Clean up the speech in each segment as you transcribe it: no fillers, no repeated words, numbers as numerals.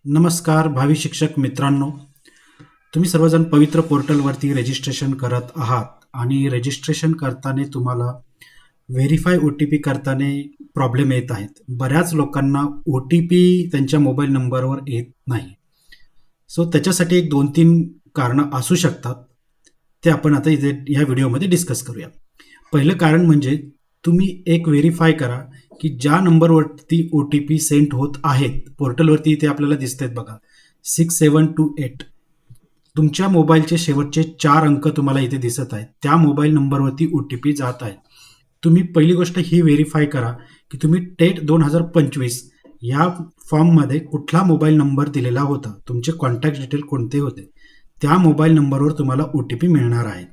नमस्कार भावी शिक्षक मित्रांनो, तुम्ही सर्वजण पवित्र पोर्टलवरती रजिस्ट्रेशन करत आहात आणि रजिस्ट्रेशन करताना तुम्हाला व्हेरीफाय ओ टी पी करताना प्रॉब्लेम येत आहेत. बऱ्याच लोकांना ओ टी पी त्यांच्या मोबाईल नंबरवर येत नाही. सो त्याच्यासाठी एक 2-3 कारणं असू शकतात. ते आपण आता इथे ह्या व्हिडिओमध्ये डिस्कस करूया. पहिलं कारण म्हणजे तुम्ही एक व्हेरीफाय करा की ज्या नंबरवरती ओ टी पी सेंड होत आहेत, पोर्टलवरती इथे आपल्याला दिसत आहेत बघा, 6728, तुमच्या मोबाईलचे शेवटचे 4 अंक तुम्हाला इथे दिसत आहेत. त्या मोबाईल नंबरवरती ओ टी पी जात आहे. तुम्ही पहिली गोष्ट ही व्हेरीफाय करा की तुम्ही टेट 2025 या फॉर्ममध्ये कुठला मोबाईल नंबर दिलेला होता, तुमचे कॉन्टॅक्ट डिटेल कोणते होते, त्या मोबाईल नंबरवर तुम्हाला ओ टी पी मिळणार आहे.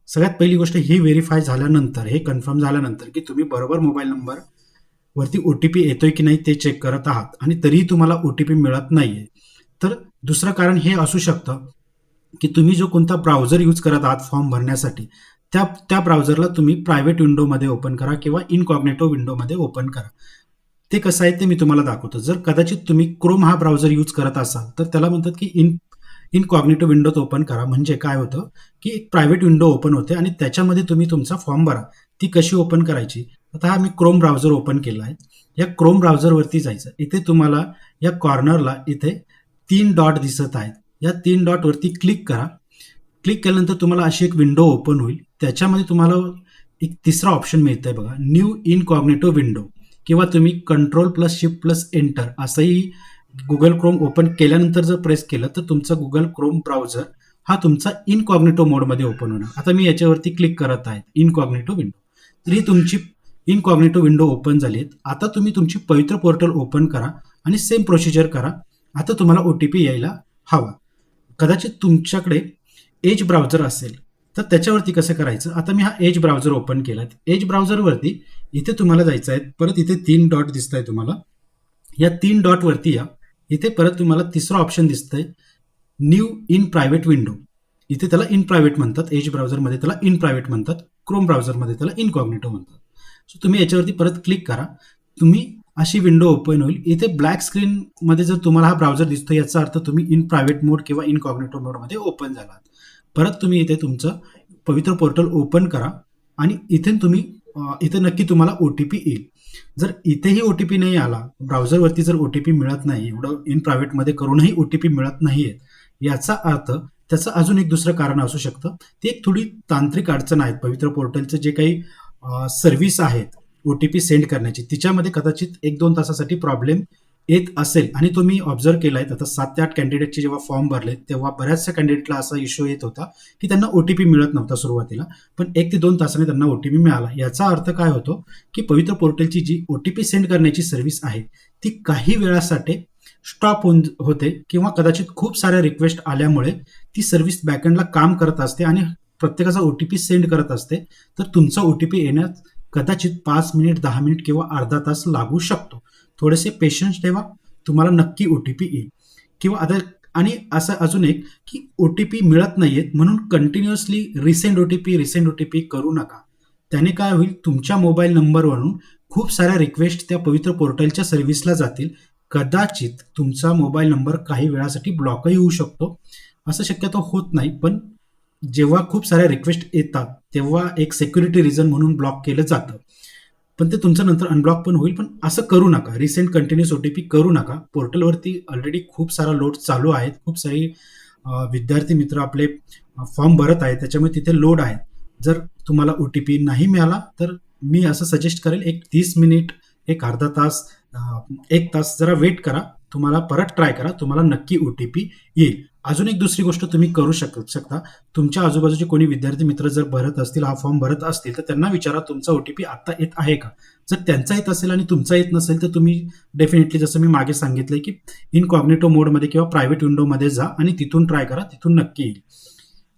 सगळ्यात पहिली गोष्ट ही व्हेरीफाय झाल्यानंतर, हे कन्फर्म झाल्यानंतर की तुम्ही बरोबर मोबाईल नंबर वरती ओ टी पी येतोय की नाही ते चेक करत आहात आणि तरीही तुम्हाला ओ टी पी मिळत नाहीये, तर दुसरं कारण हे असू शकतं की तुम्ही जो कोणता ब्राउझर यूज करत आहात फॉर्म भरण्यासाठी, त्या त्या ब्राउझरला तुम्ही प्रायव्हेट विंडोमध्ये ओपन करा किंवा इनकॉग्नेटो विंडोमध्ये ओपन करा. ते कसं आहे ते मी तुम्हाला दाखवतो. जर कदाचित तुम्ही क्रोम हा ब्राउझर यूज करत असाल तर त्याला म्हणतात की इनकॉग्नेटो विंडोत ओपन करा. म्हणजे काय होतं की एक प्रायव्हेट विंडो ओपन होते आणि त्याच्यामध्ये तुम्ही तुमचा फॉर्म भरा. ती कशी ओपन करायची? आता हा मी क्रोम ब्राउझर ओपन केला आहे. या क्रोम ब्राउझरवरती जायचं. इथे तुम्हाला या कॉर्नरला इथे 3 डॉट दिसत आहेत. या 3 डॉटवरती क्लिक करा. क्लिक केल्यानंतर तुम्हाला अशी एक विंडो ओपन होईल. त्याच्यामध्ये तुम्हाला एक तिसरा ऑप्शन मिळतंय बघा, न्यू इनकॉग्नेटो विंडो, किंवा तुम्ही कंट्रोल+shift+enter असंही गुगल क्रोम ओपन केल्यानंतर जर प्रेस केलं तर तुमचं गुगल क्रोम ब्राउझर हा तुमचा इनकॉग्नेटो मोडमध्ये ओपन होणार. आता मी याच्यावरती क्लिक करत आहे, इनकॉग्नेटो विंडो. तर ही तुमची इनकॉग्नेटो विंडो ओपन झाली आहे. आता तुम्ही तुमची पवित्र पोर्टल ओपन करा आणि सेम प्रोसिजर करा. आता तुम्हाला ओ टी पी यायला हवा. कदाचित तुमच्याकडे एज ब्राउझर असेल तर त्याच्यावरती कसं करायचं? आता मी हा एज ब्राउझर ओपन केला. एज ब्राउझरवरती इथे तुम्हाला जायचं आहे. परत इथे 3 डॉट दिसत आहे तुम्हाला. या 3 डॉटवरती या. इथे परत तुम्हाला तिसरा ऑप्शन दिसतंय, न्यू इन प्रायव्हेट विंडो. इथे त्याला इन प्रायव्हेट म्हणतात. एज ब्राउझरमध्ये त्याला इन प्रायव्हेट म्हणतात. क्रोम ब्राउझरमध्ये त्याला इनकॉग्नेटो म्हणतात. सो तुम्ही याच्यावरती परत क्लिक करा. तुम्ही अशी विंडो ओपन होईल. इथे ब्लॅक स्क्रीनमध्ये जर तुम्हाला हा ब्राउझर दिसतो याचा अर्थ तुम्ही इन प्रायव्हेट मोड किंवा इनकॉग्नेटो मोडमध्ये ओपन झालात. परत तुम्ही इथे तुमचं पवित्र पोर्टल ओपन करा आणि इथे तुम्ही इथे नक्की तुम्हाला ओ टी पी येईल. जर इथेही ओ टी पी नाही आला, ब्राउझरवरती जर ओ टी पी मिळत नाही, एवढं इन प्रायव्हेटमध्ये करूनही ओ टी पी मिळत नाहीये, याचा अर्थ त्याचं अजून एक दुसरं कारण असू शकतं. ती एक थोडी तांत्रिक अडचण आहेत. पवित्र पोर्टलचं जे काही सर्व्हिस आहेत ओ टी पी सेंड करण्याची, तिच्यामध्ये कदाचित 1-2 तासासाठी प्रॉब्लेम येत असेल. आणि तो मी ऑब्झर्व केलाय. आता 7 ते 8 कॅन्डिडेटचे जेव्हा फॉर्म भरले तेव्हा बऱ्याचशा कॅन्डिडेटला असा इश्यू येत होता की त्यांना ओ टी पी मिळत नव्हता सुरुवातीला, पण 1 ते 2 तासाने त्यांना ओ टी पी मिळाला. याचा अर्थ काय होतो की पवित्र पोर्टलची जी ओ टी पी सेंड करण्याची सर्व्हिस आहे ती काही वेळासाठी स्टॉप होते किंवा कदाचित खूप साऱ्या रिक्वेस्ट आल्यामुळे ती सर्व्हिस बॅकएंडला काम करत असते आणि प्रत्येकाचा ओ टी पी सेंड करत असते. तर तुमचा ओ टी पी येण्यात कदाचित 5 मिनिट, 10 मिनिट किंवा अर्धा तास लागू शकतो. थोडेसे पेशन्स ठेवा, तुम्हाला नक्की ओ टी पी येईल. किंवा आता आणि असं अजून एक की ओ टी पी मिळत नाहीयेत म्हणून continuously resend O T P करू नका. त्याने काय होईल, तुमच्या मोबाईल नंबरवरून खूप साऱ्या रिक्वेस्ट त्या पवित्र पोर्टलच्या सर्व्हिसला जातील. कदाचित तुमचा मोबाईल नंबर काही वेळासाठी ब्लॉकही होऊ शकतो. असं शक्यतो होत नाही, पण जेव्हा खूप साऱ्या रिक्वेस्ट येतात तेव्हा एक सिक्युरिटी रिझन म्हणून ब्लॉक केलं जातं. पण ते तुमचं नंतर अनब्लॉक पण होईल. पण असं करू नका, resend continuous O T P करू नका. पोर्टलवरती ऑलरेडी खूप सारा लोड चालू आहे. खूप सारी विद्यार्थी मित्र आपले फॉर्म भरत आहेत, त्याच्यामुळे तिथे लोड आहे. जर तुम्हाला ओ टी पी नाही मिळाला तर मी असं सजेस्ट करेल, एक 30 मिनिट, एक अर्धा तास, 1 तास जरा वेट करा. तुम्हाला परत ट्राय करा, तुम्हाला नक्की ओ टी पी येईल. अजून एक दुसरी गोष्ट तुम्ही करू शकता, तुमच्या आजूबाजूचे कोणी विद्यार्थी मित्र जर भरत असतील, हा फॉर्म भरत असतील, तर त्यांना विचारा तुमचा ओ टी पी आता येत आहे का. जर त्यांचा येत असेल आणि तुमचा येत नसेल तर तुम्ही डेफिनेटली, जसं मी मागे सांगितलंय, की इनकॉग्नेटो मोडमध्ये किंवा प्रायव्हेट विंडोमध्ये जा आणि तिथून ट्राय करा, तिथून नक्की येईल.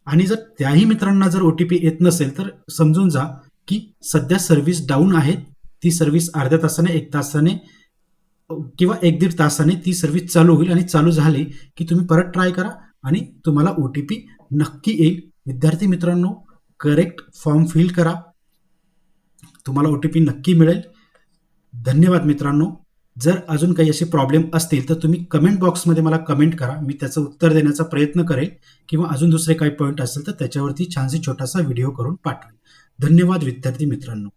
आणि जर त्याही मित्रांना जर ओ टी पी येत नसेल तर समजून जा की सध्या सर्व्हिस डाऊन आहे. ती सर्व्हिस अर्ध्या तासाने, 1 तासाने किंवा 1-1.5 तासाने ती सर्व्हिस चालू होईल आणि चालू झाली की तुम्ही परत ट्राय करा आणि तुम्हाला ओ टी पी नक्की येईल. विद्यार्थी मित्रांनो, करेक्ट फॉर्म फिल करा, तुम्हाला ओ टी पी नक्की मिळेल. धन्यवाद मित्रांनो. जर अजून काही असे प्रॉब्लेम असतील तर तुम्ही कमेंट बॉक्समध्ये मला कमेंट करा. मी त्याचं उत्तर देण्याचा प्रयत्न करेल किंवा अजून दुसरे काही पॉईंट असेल तर त्याच्यावरती छानसा छोटासा व्हिडिओ करून पाठवेल. धन्यवाद विद्यार्थी मित्रांनो.